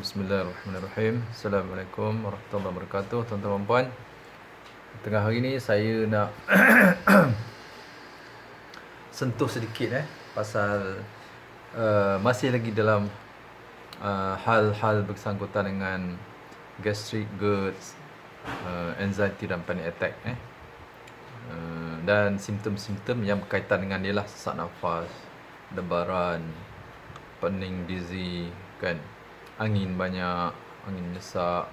Bismillahirrahmanirrahim. Assalamualaikum warahmatullahi wabarakatuh. Tuan-tuan dan puan, tengah hari ni saya nak sentuh sedikit pasal masih lagi dalam hal-hal bersangkutan dengan gastric, GERD, anxiety dan panic attack dan simptom-simptom yang berkaitan dengan dia lah, sesak nafas, debaran, pening, dizzy, kan, angin banyak, angin sesak,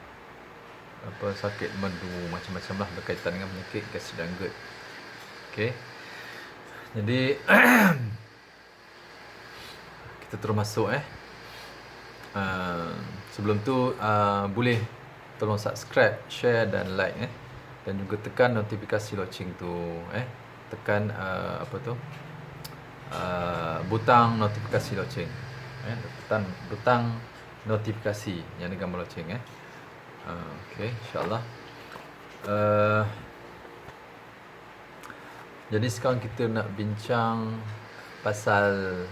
sakit madu, macam-macam lah berkaitan dengan penyakit gastric dan GERD. Okey. Jadi kita terus masuk sebelum tu boleh tolong subscribe, share dan like dan juga tekan notifikasi loceng tu tekan butang notifikasi loceng butang notifikasi yang ada gambar loceng okey, insyaAllah. Jadi sekarang kita nak bincang pasal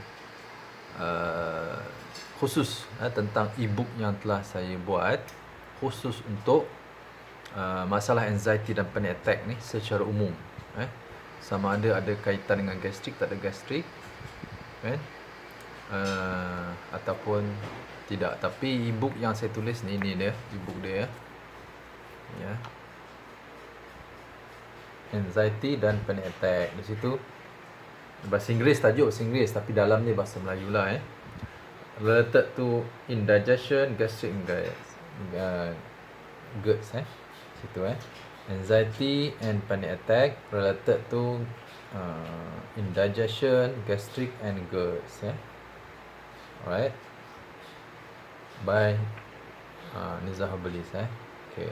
khusus tentang e-book yang telah saya buat khusus untuk masalah anxiety dan panic attack ni secara umum, sama ada kaitan dengan gastrik, tak ada gastrik, kan, ataupun tidak. Tapi e-book yang saya tulis ni dia e-book dia ya, anxiety dan panic attack. Di situ bahasa Inggeris, tajuk bahasa Inggeris, tapi dalamnya bahasa Melayu lah related to indigestion, gastric, GERD situ anxiety and panic attack related to indigestion, gastric and GERD alright, by Nizah Habelis okay.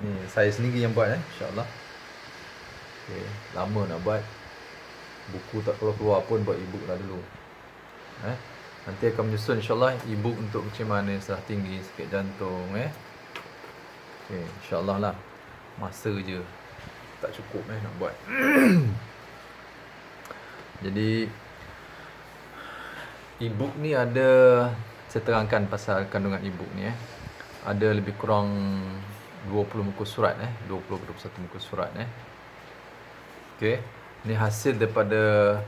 Ni saya sendiri yang buat insyaAllah. Okay. Lama nak buat, buku tak keluar-keluar pun buat e-book lah dulu. Nanti akan menyusun insyaAllah e-book untuk macam mana setelah tinggi, sakit jantung okay, insyaAllah lah. Masa je tak cukup nak buat. Jadi e-book ni ada, saya terangkan pasal kandungan e-book ni ada lebih kurang 20 muka surat 20-21 muka surat okey. Ni hasil daripada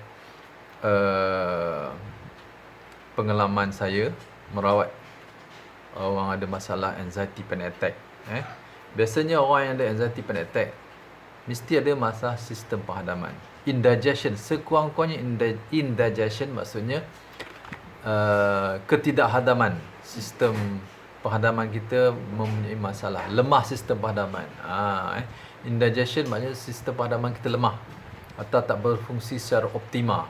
pengalaman saya merawat orang ada masalah anxiety panic attack biasanya orang yang ada anxiety panic attack mesti ada masalah sistem penghadaman, indigestion. Sekurang-kurangnya indigestion maksudnya ketidakhadaman sistem penghadaman kita mempunyai masalah, lemah sistem penghadaman. Indigestion maknanya sistem penghadaman kita lemah atau tak berfungsi secara optimal.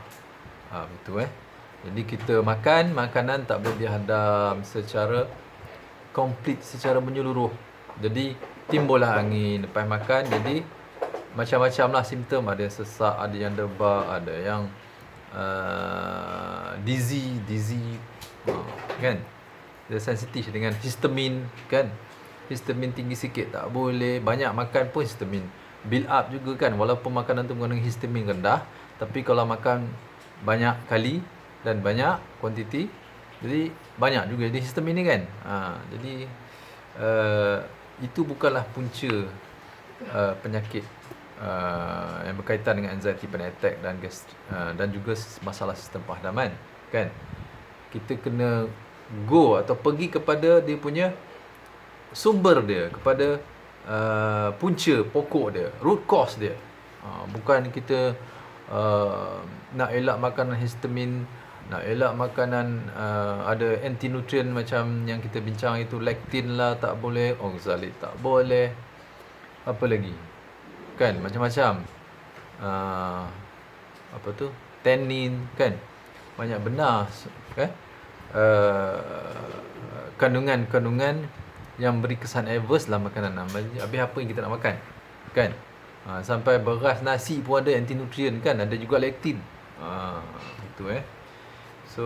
Betul Jadi kita makan makanan tak boleh dihadam secara komplit, secara menyeluruh. Jadi timbullah angin lepas makan. Jadi macam-macam lah simptom, ada yang sesak, ada yang debar, ada yang dizzy kan. Dia sensitif dengan histamin kan. Histamin tinggi sikit tak boleh, banyak makan pun histamin build up juga kan. Walaupun makanan tu mengandung histamin rendah, tapi kalau makan banyak kali dan banyak kuantiti, jadi banyak juga jadi histamin ni kan. Jadi itu bukanlah punca penyakit yang berkaitan dengan anxiety panic attack dan juga masalah sistem penghadaman kan. Kita kena go atau pergi kepada dia punya sumber dia, kepada punca pokok dia, root cause dia. Bukan kita nak elak makanan histamin, nak elak makanan ada anti nutrient macam yang kita bincang itu, lectin lah tak boleh, oxalate tak boleh, apa lagi kan, macam-macam tannin kan, banyak benar kan, kandungan-kandungan yang beri kesan adverse dalam makanan. Habis apa yang kita nak makan kan, sampai beras, nasi pun ada anti nutrient kan, ada juga lectin. Itu so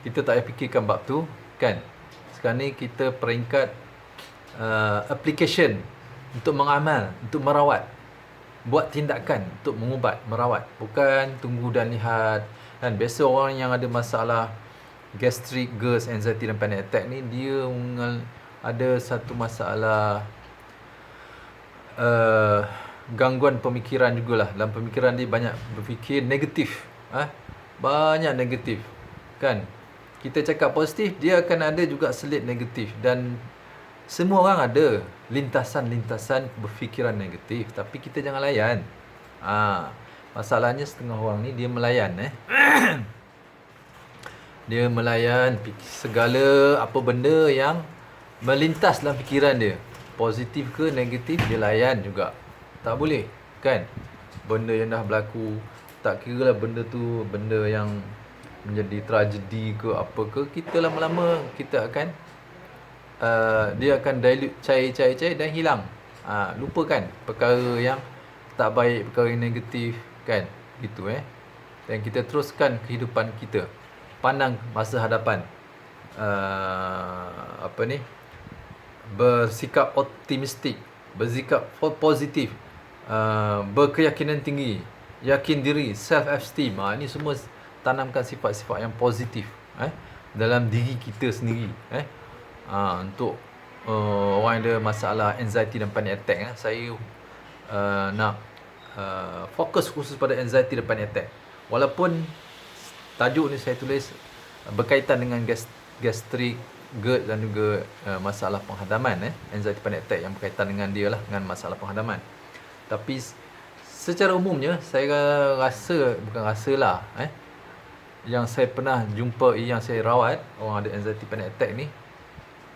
kita tak payah fikirkan bab tu kan. Sekarang ni kita peringkat application untuk mengamal, untuk merawat, buat tindakan untuk mengubat, merawat, bukan tunggu dan lihat kan. Biasa orang yang ada masalah gastric, GERD, anxiety dan panic attack ni dia ada satu masalah gangguan pemikiran jugalah. Dalam pemikiran dia banyak berfikir negatif. Banyak negatif. Kan? Kita cakap positif, dia akan ada juga selit negatif. Dan semua orang ada lintasan-lintasan berfikiran negatif. Tapi kita jangan layan. Masalahnya setengah orang ni dia melayan. Dia melayan segala apa benda yang melintas dalam fikiran dia. Positif ke negatif, dia layan juga. Tak boleh, kan? Benda yang dah berlaku, tak kira lah benda tu benda yang menjadi tragedi ke apa ke, kita lama-lama kita akan dia akan dilute, cair dan hilang. Lupakan perkara yang tak baik, perkara yang negatif, kan? Gitu Dan kita teruskan kehidupan kita. Pandang masa hadapan. Bersikap optimistik, bersikap positif, berkeyakinan tinggi, yakin diri, self-esteem. Ini semua tanamkan sifat-sifat yang positif dalam diri kita sendiri. Untuk orang yang ada masalah anxiety dan panic attack, saya nak fokus khusus pada anxiety dan panic attack. Walaupun tajuk ni saya tulis berkaitan dengan gastrik, GERD dan juga masalah penghadaman, anxiety panic attack yang berkaitan dengan dia lah, dengan masalah penghadaman. Tapi secara umumnya saya rasa, bukan rasalah, yang saya pernah jumpa, yang saya rawat orang ada anxiety panic attack ni,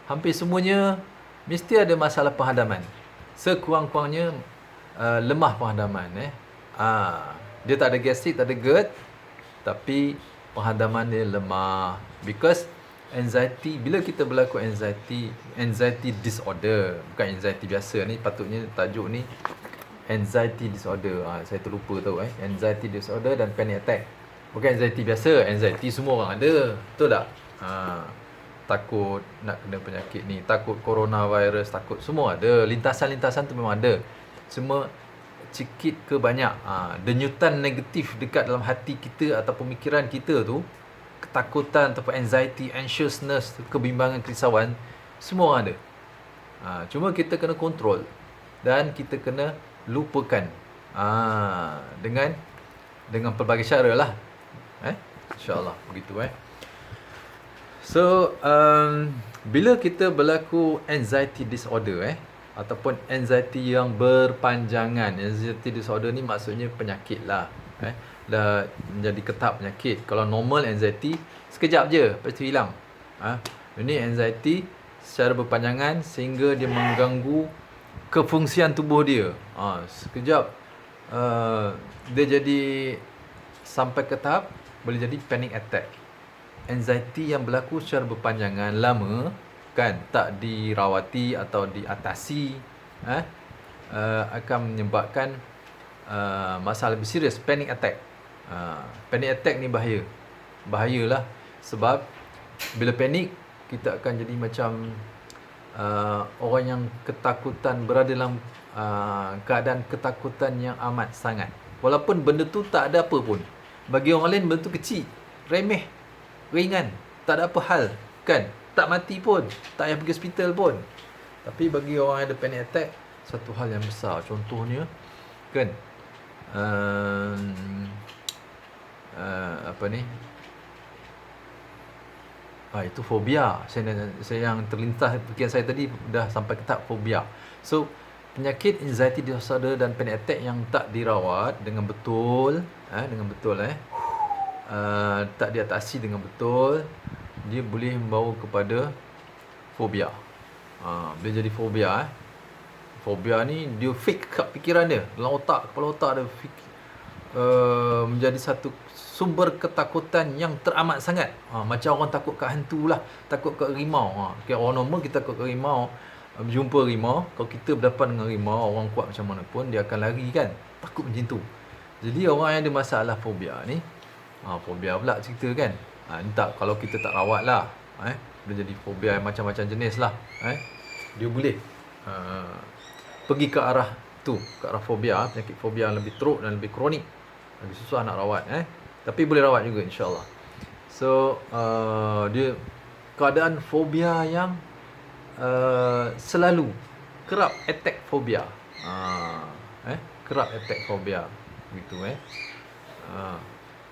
hampir semuanya mesti ada masalah penghadaman. Sekurang-kurangnya lemah penghadaman. Dia tak ada gastrik, tak ada GERD, tapi penghadaman dia lemah. Because anxiety, bila kita berlaku anxiety disorder, bukan anxiety biasa ni, patutnya tajuk ni anxiety disorder. Saya terlupa tahu anxiety disorder dan panic attack. Bukan anxiety biasa, anxiety semua orang ada, betul tak? Takut nak kena penyakit ni, takut coronavirus, takut, semua ada. Lintasan-lintasan tu memang ada. Semua sikit ke banyak, denyutan negatif dekat dalam hati kita atau pemikiran kita tu, ketakutan ataupun anxiety, anxiousness, kebimbangan, kerisauan, semua orang ada. Cuma kita kena kontrol dan kita kena lupakan dengan pelbagai cara lah. InsyaAllah begitu. So bila kita berlaku anxiety disorder ataupun anxiety yang berpanjangan, anxiety disorder ni maksudnya penyakit lah, dah menjadi ke tahap penyakit. Kalau normal anxiety sekejap je lepas tu hilang. Ini anxiety secara berpanjangan sehingga dia mengganggu kefungsian tubuh dia. Sekejap dia jadi sampai ke tahap boleh jadi panic attack. Anxiety yang berlaku secara berpanjangan lama, kan, tak dirawati atau diatasi, akan menyebabkan masalah lebih serius, panic attack. Panic attack ni bahayalah, sebab bila panik kita akan jadi macam orang yang ketakutan, berada dalam keadaan ketakutan yang amat sangat. Walaupun benda tu tak ada apa pun, bagi orang lain benda tu kecil, remeh, ringan, tak ada apa hal, kan, tak mati pun, tak payah pergi hospital pun. Tapi bagi orang yang ada panic attack, satu hal yang besar. Contohnya, kan, itu fobia. Saya yang terlintas fikiran saya tadi dah sampai ke tahap fobia. So penyakit anxiety disorder dan panic attack yang tak dirawat dengan betul, tak diatasi dengan betul, dia boleh membawa kepada fobia. Dia jadi fobia. Fobia ni dia fix kat fikiran dia, dalam otak, kepala otak dia menjadi satu sumber ketakutan yang teramat sangat. Macam orang takut kat hantu lah, takut kat rimau. Orang normal kita takut kat rimau, jumpa rimau, kalau kita berdepan dengan rimau, orang kuat macam mana pun dia akan lari, kan, takut macam tu. Jadi orang yang ada masalah fobia ni, fobia pula cerita, kan, tak, kalau kita tak rawat lah, dia jadi fobia macam-macam jenis lah. Dia boleh pergi ke arah tu, ke arah fobia, penyakit fobia yang lebih teruk dan lebih kronik, lebih susah nak rawat. Tapi boleh rawat juga, insyaAllah. So dia keadaan fobia yang selalu kerap attack fobia. Kerap attack fobia gitu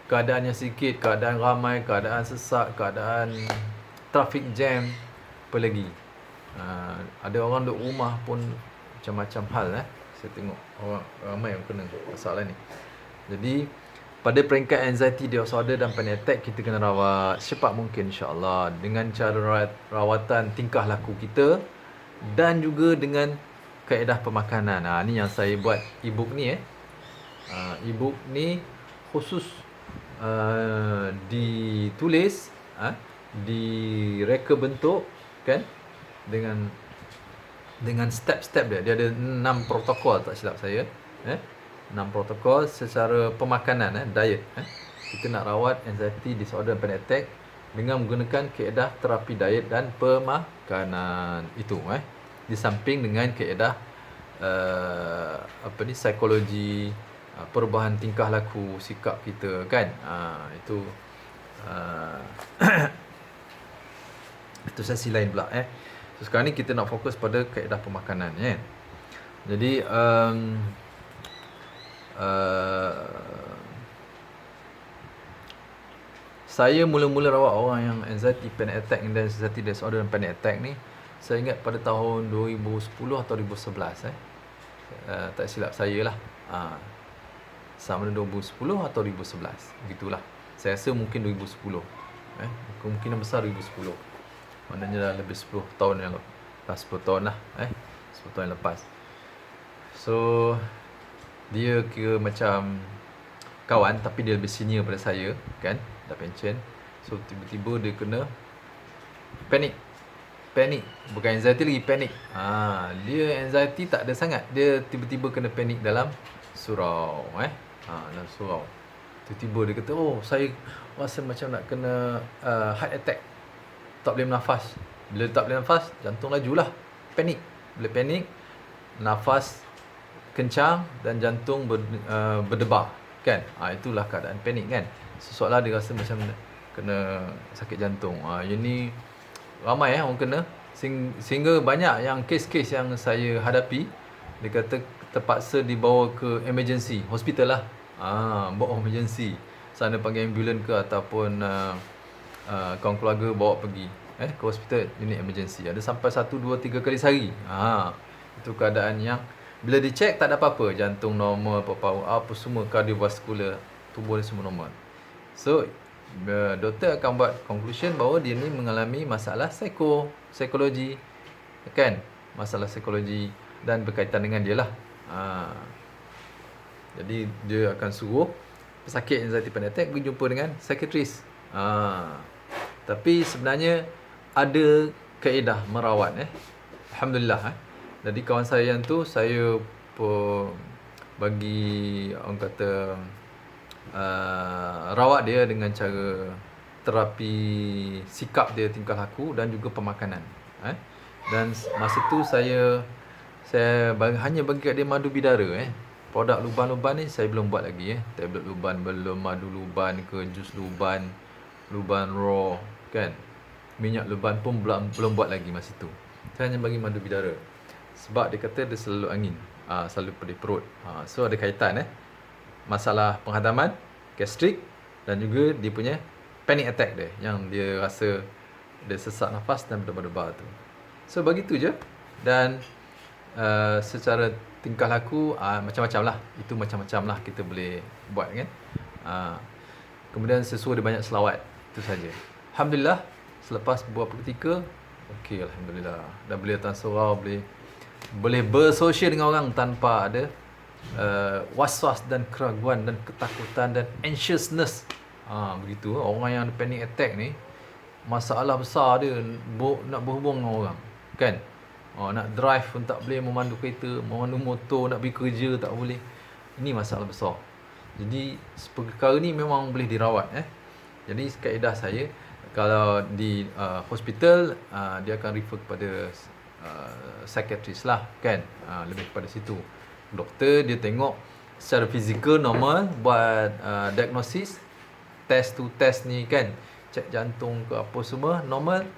keadaannya sikit, keadaan ramai, keadaan sesak, keadaan traffic jam, apa lagi. Ada orang duduk rumah pun macam-macam hal saya tengok orang ramai yang kena masalah ni. Jadi pada peringkat anxiety disorder dan panic attack, kita kena rawat secepat mungkin insya-Allah dengan cara rawatan tingkah laku kita dan juga dengan kaedah pemakanan. Ni yang saya buat e-book ni e-book ni khusus ditulis direka bentuk kan dengan step-step dia. Dia ada 6 protokol tak silap saya 6 protokol secara pemakanan diet kita nak rawat anxiety disorder dan panic attack dengan menggunakan kaedah terapi diet dan pemakanan itu di samping dengan kaedah psikologi, perubahan tingkah laku, sikap kita kan. Itu itu sesi lain pula So sekarang ni kita nak fokus pada kaedah pemakanan Jadi saya mula-mula rawat orang yang anxiety panic attack dan anxiety disorder dan panic attack ni, saya ingat pada tahun 2010 atau 2011 tak silap saya lah. Sama ada 2010 atau 2011 begitulah. Saya rasa mungkin 2010 kemungkinan besar 2010. Maknanya dah lebih 10 tahun yang lepas, 10 tahun lah 10 tahun yang lepas. So dia kira macam kawan tapi dia lebih senior pada saya kan, dah pension. So tiba-tiba dia kena panik, bukan anxiety lagi, panik. Dia anxiety tak ada sangat, dia tiba-tiba kena panik dalam surau dalam surau. Tiba-tiba dia kata, saya rasa macam nak kena heart attack, tak boleh bernafas. Bila tak boleh nafas, jantung lajulah, panik. Bila panik, nafas kencang dan jantung berdebar kan. Itulah keadaan panik kan. Seolah dia rasa macam kena sakit jantung. Yang ni ramai orang kena, sehingga banyak yang kes-kes yang saya hadapi, dia kata terpaksa dibawa ke emergency hospital lah. Bawa emergency, sana panggil ambulans ke ataupun kawan keluarga bawa pergi ke hospital unit emergency. Ada sampai 1, 2, 3 kali sehari. Itu keadaan yang bila dicek tak ada apa-apa, jantung normal, paru-paru apa semua, kardiovaskular, tubuh dia semua normal. So doktor akan buat conclusion bahawa dia ni mengalami masalah psikologi kan, masalah psikologi dan berkaitan dengan dia lah. Jadi dia akan suruh pesakit anxiety panic attack pergi jumpa dengan psikiatris. Tapi sebenarnya ada kaedah merawat Alhamdulillah. Jadi kawan saya yang tu, saya bagi orang kata rawat dia dengan cara terapi sikap dia, tingkah laku dan juga pemakanan. Dan masa tu saya hanya bagi kat dia madu bidara. Produk luban-luban ni saya belum buat lagi tablet luban belum, madu luban ke, jus luban raw kan, minyak luban pun belum buat lagi masa tu. Saya hanya bagi madu bidara sebab dia kata dia selalu angin, selalu pedih perut. So ada kaitan masalah penghadaman, gastrik dan juga dia punya panic attack dia, yang dia rasa dia sesak nafas dan berdebar-debar tu. So begitu je. Dan secara tingkah laku macam-macam lah. Itu macam-macam lah kita boleh buat kan. Kemudian sesuai dia banyak selawat. Itu saja. Alhamdulillah, selepas beberapa ketika, okey, alhamdulillah, dah boleh datang surau, boleh bersosial dengan orang tanpa ada was-was dan keraguan dan ketakutan dan anxiousness. Begitu. Orang yang ada panic attack ni, masalah besar dia nak berhubung dengan orang kan. Nak drive pun tak boleh, memandu kereta, memandu motor, nak pergi kerja tak boleh. Ini masalah besar. Jadi perkara ni memang boleh dirawat. Jadi kaedah saya, kalau di hospital, dia akan refer kepada psikiatris lah kan. Lebih kepada situ. Doktor dia tengok secara fizikal normal, buat diagnosis, test ni kan, cek jantung ke apa semua normal,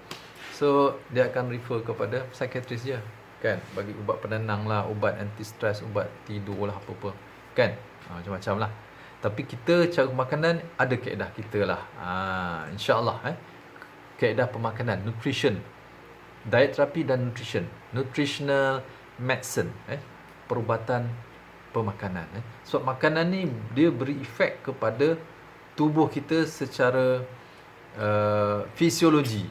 so dia akan refer kepada psikiatris je, kan, bagi ubat penenang lah, ubat anti stres, ubat tidur lah, apa-apa, kan, macam-macam lah. Tapi kita cara makanan ada kaedah kita lah, insyaAllah kaedah pemakanan, nutrition, diet terapi dan nutritional medicine, perubatan pemakanan. Sebab makanan ni dia beri efek kepada tubuh kita secara fisiologi,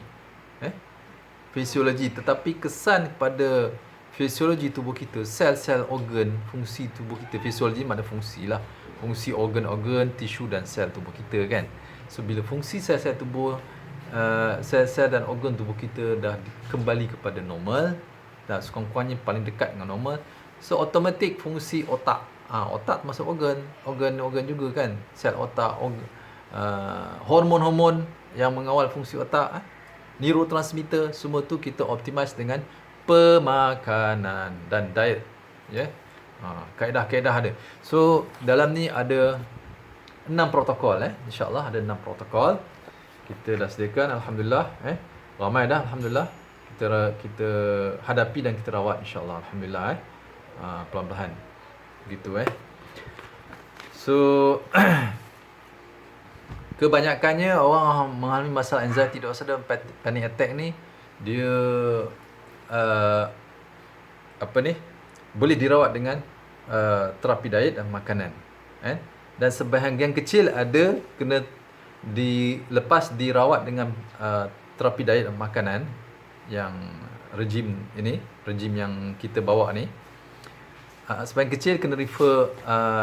fisiologi, tetapi kesan kepada fisiologi tubuh kita, sel-sel organ, fungsi tubuh kita. Fisiologi mana fungsi lah, fungsi organ-organ, tisu dan sel tubuh kita, kan. So bila fungsi sel-sel tubuh, sel-sel dan organ tubuh kita dah kembali kepada normal, dah sekurang-kurangnya paling dekat dengan normal, so automatik fungsi otak, otak termasuk organ juga, kan, sel otak, hormon-hormon yang mengawal fungsi otak, neurotransmitter, semua tu kita optimize dengan pemakanan dan diet, kaedah-kaedah ada. So dalam ni ada 6 protokol, insyaAllah ada 6 protokol kita dah sediakan, alhamdulillah, ramai dah, alhamdulillah, kita hadapi dan kita rawat, insyaAllah, alhamdulillah, pelan-pelan gitu. So kebanyakannya orang mengalami masalah anxiety disorder, panic attack ni, dia boleh dirawat dengan terapi diet dan makanan, dan sebahagian kecil ada kena dilepas dirawat dengan terapi diet dan makanan yang rejim yang kita bawa ni. Sebahagian kecil kena refer,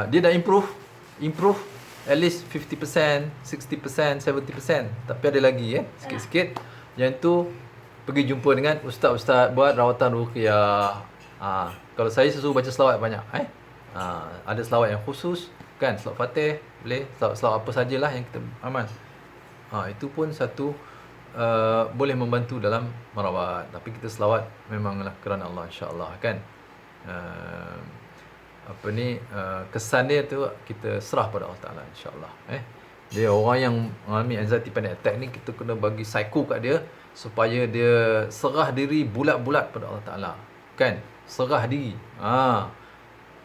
dia dah improve at least 50%, 60%, 70%. Tapi ada lagi sikit-sikit. Yang tu pergi jumpa dengan ustaz-ustaz buat rawatan ruqyah. Kalau saya suruh baca selawat banyak. Ada selawat yang khusus, kan, selawat Fatih, boleh selawat apa sajalah yang kita amal. Itu pun satu boleh membantu dalam merawat. Tapi kita selawat memanglah kerana Allah, insya-Allah, kan. Kesan dia tu kita serah pada Allah Ta'ala, insyaAllah. Dia orang yang mengalami anxiety panic attack ni, kita kena bagi psycho kat dia supaya dia serah diri bulat-bulat pada Allah Ta'ala, kan, serah diri,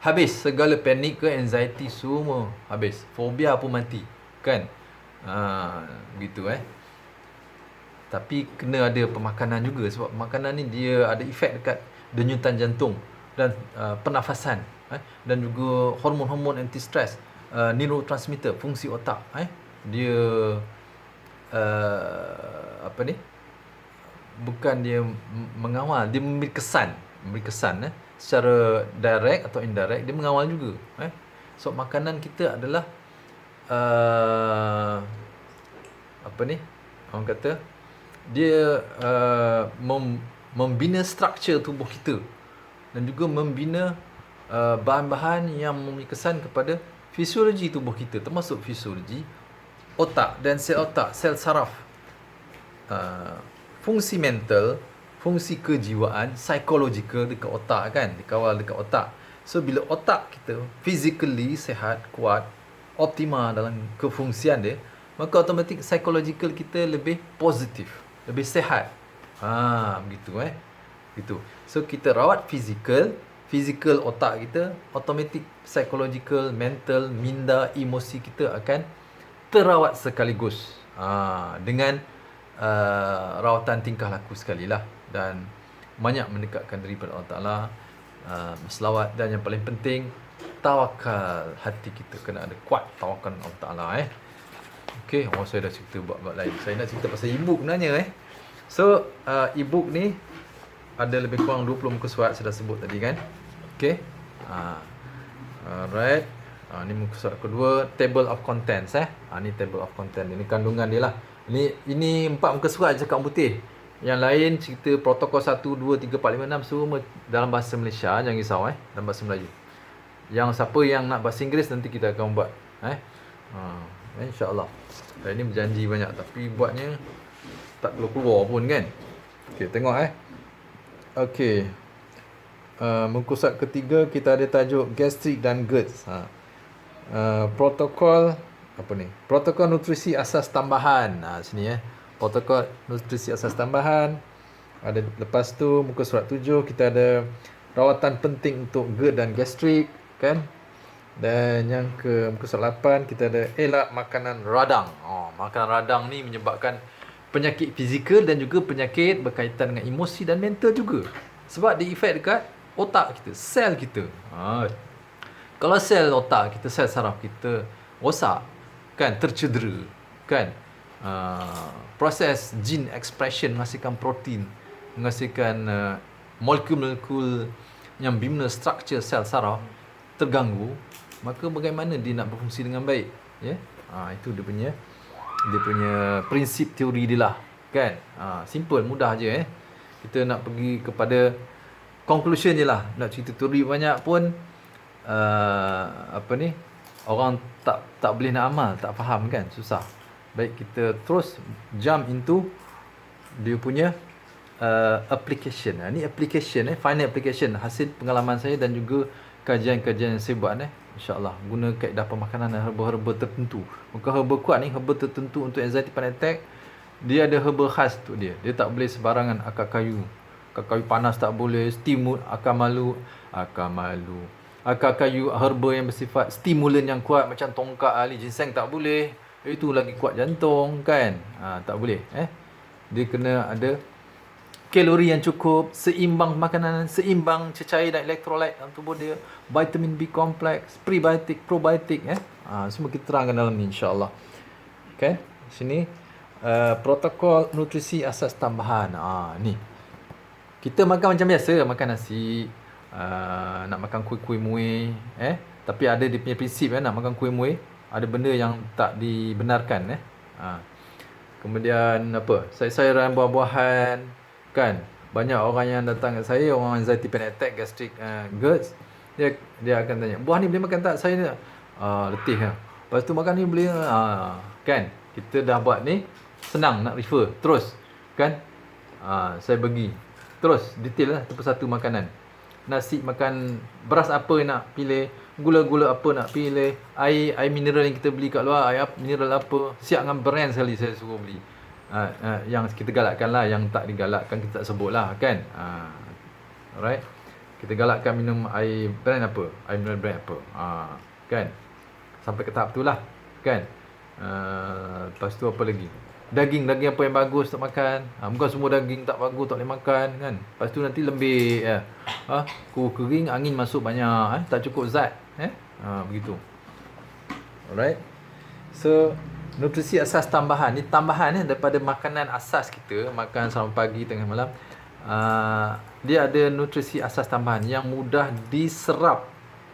habis segala panik ke anxiety semua habis, fobia pun mati, kan, begitu. Tapi kena ada pemakanan juga, sebab makanan ni dia ada efek dekat denyutan jantung dan pernafasan, dan juga hormon-hormon anti stres, neurotransmitter, fungsi otak, dia bukan dia mengawal, dia memberi kesan secara direct atau indirect, dia mengawal juga. So makanan kita adalah orang kata dia membina struktur tubuh kita dan juga membina bahan-bahan yang memberi kesan kepada fisiologi tubuh kita, termasuk fisiologi otak dan sel otak, sel saraf, fungsi mental, fungsi kejiwaan, psychological dekat otak, kan, dikawal dekat otak. So bila otak kita physically sihat, kuat, optimal dalam kefungsian dia, maka automatik psychological kita lebih positif, lebih sihat. Begitu gitu. So kita rawat physical otak kita, automatik psychological, mental, minda, emosi kita akan terawat sekaligus, dengan rawatan tingkah laku sekali lah, dan banyak mendekatkan diri pada Allah Ta'ala, selawat, dan yang paling penting tawakal. Hati kita kena ada kuat tawakal Allah Ta'ala. Okay, saya dah cerita bab-bab lain. Saya nak cerita pasal e-book sebenarnya. So e-book ni ada lebih kurang 20 muka surat, saya dah sebut tadi, kan. Okay, alright. Ni muka surat kedua, table of contents. Ni table of content, ini kandungan dia lah. Ini 4 muka surat cakap putih. Yang lain cerita protokol 1, 2, 3, 4, 5, 6 semua dalam bahasa Malaysia, jangan risau, dalam bahasa Melayu. Yang siapa yang nak bahasa Inggeris nanti kita akan buat, insya-Allah. Hari ni berjanji banyak tapi buatnya tak keluar pun, kan. Okey, tengok Okey. Muka surat ketiga kita ada tajuk gastric dan GERD. Protokol apa ni? Protokol nutrisi asas tambahan. Sini protokol nutrisi asas tambahan. Ada lepas tu muka surat 7 kita ada rawatan penting untuk GERD dan gastrik, kan? Dan yang ke muka surat 8 kita ada elak makanan radang. Makanan radang ni menyebabkan penyakit fizikal dan juga penyakit berkaitan dengan emosi dan mental juga. Sebab dia efek dekat otak kita, sel kita. Kalau sel otak kita, sel saraf kita rosak, kan, tercedera, kan, proses gene expression menghasilkan protein, menghasilkan molekul-molekul yang bina struktur sel saraf terganggu, maka bagaimana dia nak berfungsi dengan baik, ya? Itu dia punya prinsip teori dia lah, kan? Simple, mudah je. Kita nak pergi kepada conclusion je lah. Nak cerita teori banyak pun orang tak boleh nak amal, tak faham, kan? Susah. Baik, kita terus jump into dia punya application. Ni application, final application, hasil pengalaman saya dan juga kajian-kajian yang saya buat, InsyaAllah guna kaedah pemakanan dan herba-herba tertentu. Bukan herba kuat ni, herba tertentu untuk anxiety panic attack. Dia ada herba khas untuk dia. Dia tak boleh sebarangan akar kayu. Akar kayu panas tak boleh, akar malu. Akar kayu herba yang bersifat stimulan yang kuat macam tongkat ahli ginseng tak boleh. Itu lagi kuat jantung, kan? Tak boleh. Dia kena ada kalori yang cukup, seimbang makanan, seimbang cecair dan elektrolit dalam tubuh dia, vitamin B kompleks, prebiotik, probiotik, semua kita terangkan dalam ni, insyaAllah. Okay, sini protokol nutrisi asas tambahan. Ni kita makan macam biasa, makan nasi, nak makan kuih-kuih muih, tapi ada dia punya prinsip, nak makan kuih muih, ada benda yang tak dibenarkan, kemudian sayur-sayuran, buah-buahan, kan? Banyak orang yang datang kat saya, orang anxiety panic attack, gastrik, GERD, dia akan tanya, buah ni boleh makan tak? Saya ni letih lah. Lepas tu makan ni boleh, kan? Kita dah buat ni, senang nak refer terus, kan? Saya bagi terus detail lah, satu persatu makanan. Nasi makan beras apa nak pilih, gula-gula apa nak pilih, air mineral yang kita beli kat luar, air mineral apa, siap dengan brand sekali saya suruh beli. Yang kita galakkan lah, yang tak digalakkan kita tak sebut lah, kan? Alright, kita galakkan minum air brand apa, air mineral brand apa, kan? Sampai ke tahap tu lah, kan? Lepas tu apa lagi, daging apa yang bagus untuk makan, bukan semua daging tak bagus tak boleh makan, kan? Lepas tu nanti lembik, kuku kering, angin masuk banyak, tak cukup zat, begitu. Alright, so nutrisi asas tambahan ni tambahan daripada makanan asas kita, makan selama pagi, tengah malam. Dia ada nutrisi asas tambahan yang mudah diserap.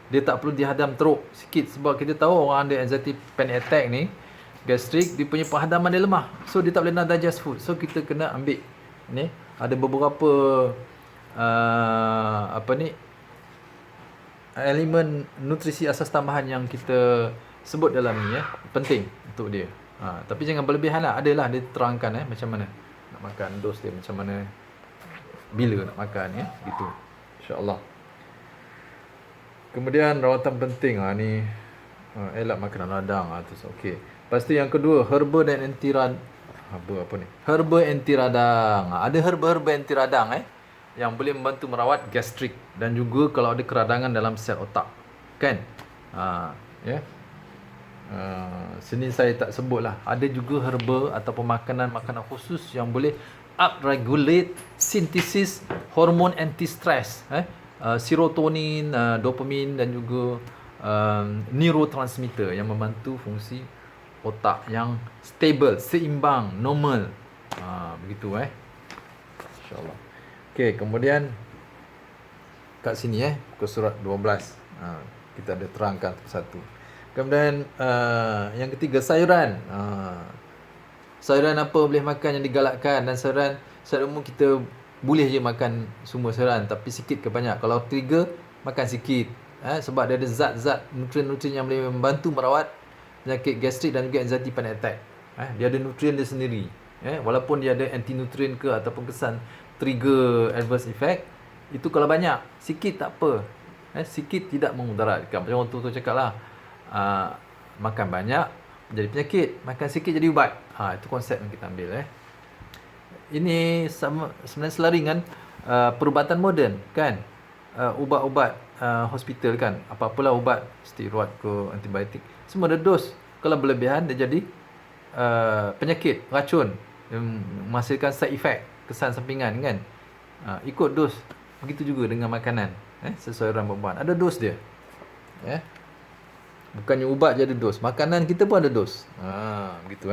Dia tak perlu dihadam teruk sikit, sebab kita tahu orang ada anxiety panic attack ni, gastrik, dia punya penghadaman dia lemah. So dia tak boleh nak digest food. So kita kena ambil ni, ada beberapa elemen nutrisi asas tambahan yang kita sebut dalam ni, penting untuk dia. Tapi jangan berlebihan lah. Adalah dia terangkan macam mana nak makan, dos dia macam mana, bila nak makan, gitu, insyaAllah. Kemudian rawatan penting, ni elak makanan radang, tu okey. Lepas tu yang kedua, herba dan anti radang. Herba anti radang. Ada herba-herba anti radang yang boleh membantu merawat gastrik dan juga kalau ada keradangan dalam sel otak, kan? Sini saya tak sebut lah. Ada juga herba ataupun makanan khusus yang boleh upregulate sintesis hormon anti-stress, serotonin, dopamin dan juga neurotransmitter yang membantu fungsi otak yang stable, seimbang, normal. Begitu InsyaAllah. Okey, kemudian kat sini muka surat 12, kita ada terangkan satu. Kemudian yang ketiga, sayuran. Sayuran apa boleh makan yang digalakkan, dan sayuran umum kita boleh je makan semua sayuran, tapi sikit ke banyak. Kalau trigger, makan sikit, sebab dia ada zat-zat, nutrien-nutrien yang boleh membantu merawat penyakit gastrik dan juga anxiety panic attack. Dia ada nutrien dia sendiri, walaupun dia ada anti nutrien ke ataupun kesan trigger adverse effect, itu kalau banyak, sikit tak apa, sikit tidak memudaratkan. Macam orang tu cakap lah, makan banyak, jadi penyakit, makan sikit jadi ubat. Itu konsep yang kita ambil. Ini sebenarnya selaringan perubatan moden kan. Ubat-ubat hospital kan, apa-apalah ubat, steroid ke antibiotik, semua ada dos. Kalau berlebihan dia jadi penyakit, racun, menghasilkan side effect, kesan sampingan kan. Ikut dos. Begitu juga dengan makanan, sesuai rambuan ada dos dia. Bukannya ubat je ada dos, makanan kita pun ada dos. Begitu.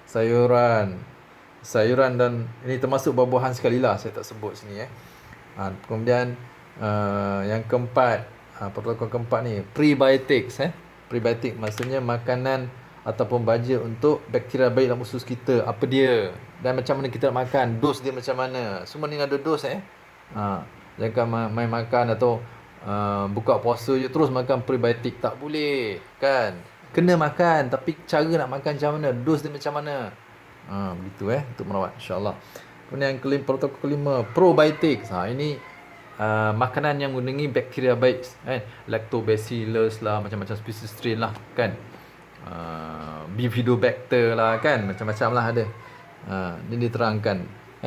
Sayuran dan ini termasuk buah-buahan sekali lah, saya tak sebut sini. Kemudian yang keempat, protokol keempat ni prebiotics. Prebiotik maksudnya makanan ataupun baja untuk bakteria baik dalam usus kita. Apa dia dan macam mana kita nak makan, dos dia macam mana, semua ni ada dos. Jangan main makan atau buka puasa je terus makan prebiotik, tak boleh kan. Kena makan, tapi cara nak makan macam mana, dos dia macam mana. Begitu untuk merawat, insya-Allah. Kemudian yang protokol kelima, probiotics. Ini makanan yang mengandungi bakteria baik, lactobacillus lah, macam-macam spesies strain lah kan. Bifidobacter lah kan, macam-macam lah ada. Ini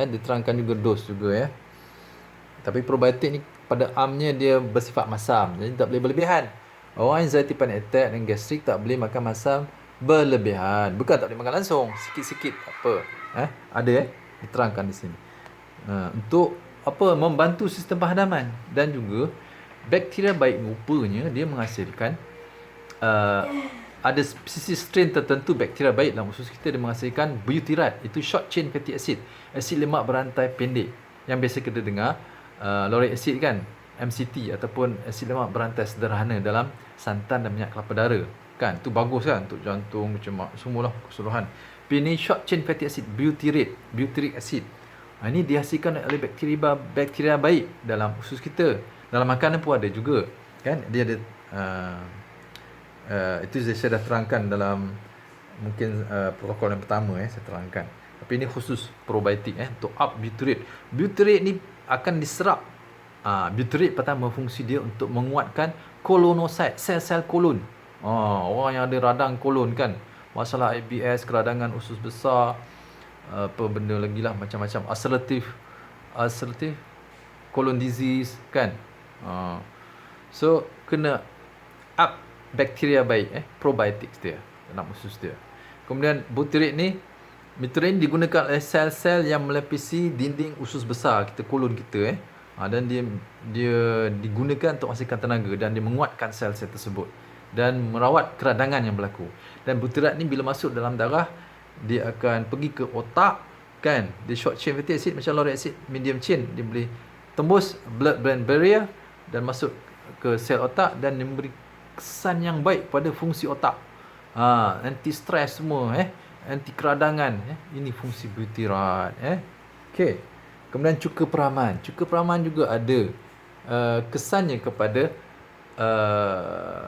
diterangkan juga dos juga. Tapi probiotik ni pada amnya dia bersifat masam, jadi tak boleh berlebihan. Orang anxiety panic attack dan gastrik tak boleh makan masam berlebihan. Bukan tak boleh makan langsung, sikit-sikit apa. Ada diterangkan di sini. Untuk membantu sistem perhadaman, dan juga bakteria baik rupanya dia menghasilkan ada spesies strain tertentu bakteria baik dalam usus kita, dia menghasilkan butyrate. Itu short chain fatty acid, asid lemak berantai pendek, yang biasa kita dengar lauric acid kan, MCT, ataupun asid lemak berantai sederhana dalam santan dan minyak kelapa dara kan. Itu bagus kan untuk jantung, semualah keseluruhan. Tapi ini short chain fatty acid, butyric acid. Ini dihasilkan oleh bakteria baik dalam usus kita. Dalam makanan pun ada juga kan. Dia ada itu saya dah terangkan dalam mungkin protokol yang pertama saya terangkan. Tapi ini khusus probiotik untuk up butyrate. Butyrate ni akan diserap. Butyrate pertama fungsi dia untuk menguatkan kolonosit, sel-sel kolon. Orang yang ada radang kolon kan, masalah IBS, keradangan usus besar, apa benda lagi lah, macam-macam, ulcerative colon disease kan. So kena up bakteria baik, probiotics dia dalam usus dia. Kemudian butyrate ni digunakan oleh sel-sel yang melapisi dinding usus besar kita, kolon kita. Dan dia digunakan untuk menghasilkan tenaga, dan dia menguatkan sel-sel tersebut dan merawat keradangan yang berlaku. Dan butyrate ni bila masuk dalam darah, dia akan pergi ke otak kan. Dia short chain fatty acid macam lauric acid, medium chain, dia boleh tembus blood-brain barrier dan masuk ke sel otak, dan memberi kesan yang baik pada fungsi otak. Anti stres semua, anti keradangan. Ini fungsi butyrate. Okey. Kemudian cuka peraman juga ada kesannya kepada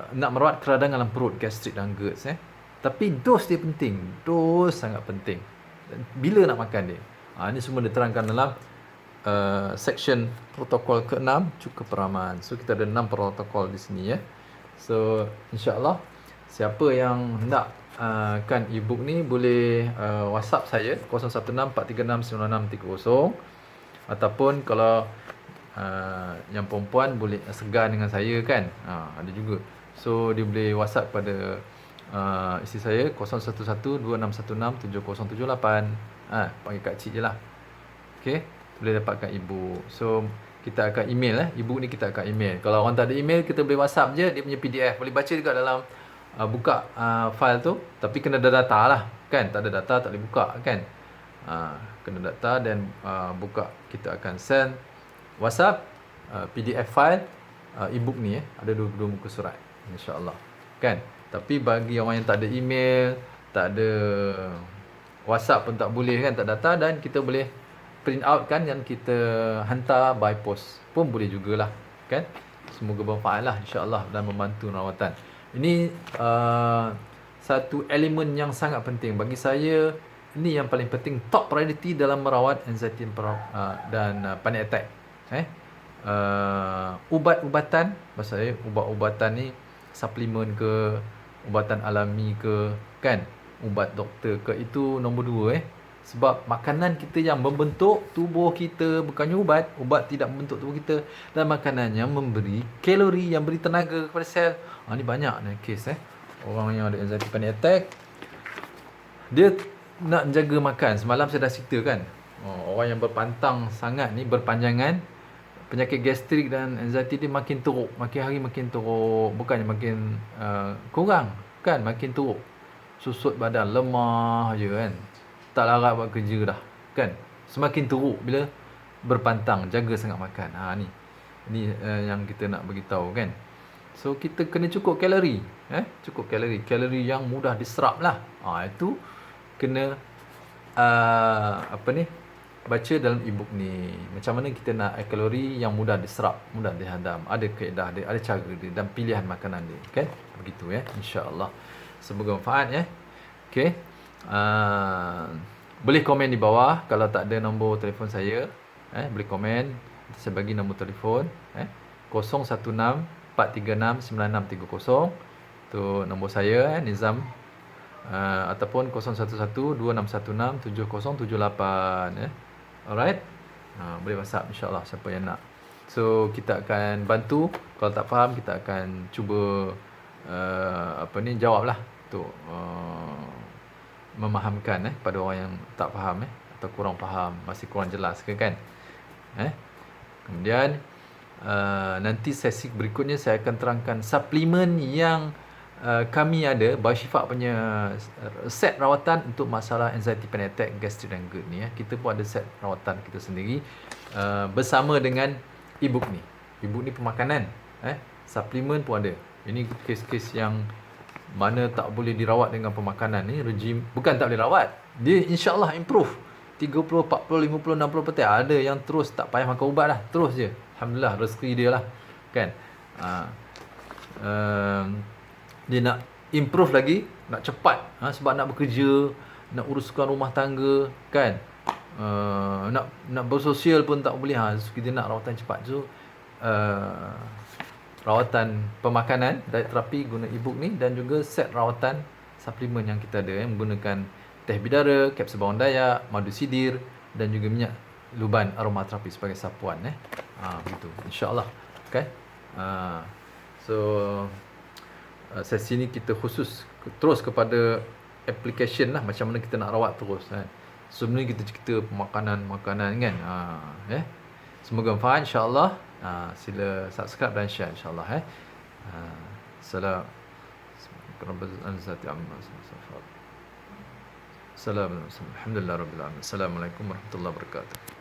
nak merawat keradangan dalam perut, gastrik dan GERD. Tapi dos dia penting, dos sangat penting. Dan bila nak makan dia? Ini semua diterangkan dalam section protokol ke-6, cuka peraman. So kita ada 6 protokol di sini So insya-Allah siapa yang hendak kan e-book ni boleh WhatsApp saya 0164369630, ataupun kalau yang perempuan boleh segan dengan saya kan, ada juga. So dia boleh WhatsApp pada isteri saya 0112616778. Panggil kak cik je lah. Okey, boleh dapatkan e-book. So kita akan email e-book ni kita akan email. Kalau orang tak ada email, kita boleh WhatsApp je dia punya PDF. Boleh baca juga dalam buka file tu, tapi kena ada data lah kan. Tak ada data tak boleh buka kan. Kena data dan buka. Kita akan send WhatsApp PDF file e-book ni ada dua muka surat, insya-Allah kan. Tapi bagi orang yang tak ada email, tak ada WhatsApp pun tak boleh kan, tak data, dan kita boleh print out kan dan kita hantar by post pun boleh jugalah kan. Semoga bermanfaat lah insya-Allah dan membantu rawatan. Ini satu elemen yang sangat penting bagi saya. Ini yang paling penting, top priority dalam merawat anxiety dan panic attack. Ubat-ubatan, maksud saya ubat-ubatan ni suplemen ke, ubatan alami ke, kan, ubat doktor ke, itu nombor 2 Sebab makanan kita yang membentuk tubuh kita, bukannya ubat. Ubat tidak membentuk tubuh kita, dan makanan yang memberi kalori, yang beri tenaga kepada sel. Ni banyak ni kes orang yang ada anxiety panic attack, dia nak jaga makan. Semalam saya dah cerita kan, orang yang berpantang sangat ni, berpanjangan, penyakit gastrik dan anxiety dia makin teruk, makin hari makin teruk, bukannya makin kurang, kan, makin teruk. Susut badan, lemah je kan, tak larat buat kerja dah, kan. Semakin teruk bila berpantang, jaga sangat makan. Ni yang kita nak beritahu, kan. So kita kena cukup kalori, cukup kalori yang mudah diserap lah. Itu kena baca dalam e-book ni, macam mana kita nak kalori yang mudah diserap, mudah dihadam. Ada kaedah dia, ada cara dia, dan pilihan makanan dia, kan. Begitu insya-Allah. Semoga manfaat okey. Boleh komen di bawah. Kalau tak ada nombor telefon saya, boleh komen. Saya bagi nombor telefon 016 436 9630. Tu nombor saya, Nizam, ataupun 011 2616 7078. Alright. Boleh WhatsApp insya-Allah siapa yang nak. So kita akan bantu. Kalau tak faham, kita akan cuba jawablah untuk memahamkan pada orang yang tak faham atau kurang faham, masih kurang jelas ke, kan. Kemudian nanti sesi berikutnya saya akan terangkan suplemen yang kami ada, Bioshifa punya set rawatan untuk masalah anxiety panic attack, gastrik dan GERD ni. Kita pun ada set rawatan kita sendiri bersama dengan e-book ni. E-book ni pemakanan, suplemen pun ada. Ini kes-kes yang mana tak boleh dirawat dengan pemakanan ni, rejim, bukan tak boleh rawat, dia insya-Allah improve 30, 40, 50, 60%. Ada yang terus tak payah makan ubat lah, terus je. Alhamdulillah, rezeki dia lah, kan. Dia nak improve lagi, nak cepat, sebab nak bekerja, nak uruskan rumah tangga, kan. Nak bersosial pun tak boleh. So kita nak rawatan cepat. So rawatan pemakanan, diet terapi guna e-book ni, dan juga set rawatan suplemen yang kita ada menggunakan teh bidara, kapsul bawang dayak, madu sidir, dan juga minyak luban aromaterapi sebagai sapuan begitu insya-Allah, okay. So sesi ni kita khusus terus kepada application lah, macam mana kita nak rawat terus. Sebelum ni kita cerita makanan-makanan, kan. Semoga manfaat insya-Allah. Sila subscribe dan share insya-Allah. Assalamualaikum warahmatullahi wabarakatuh.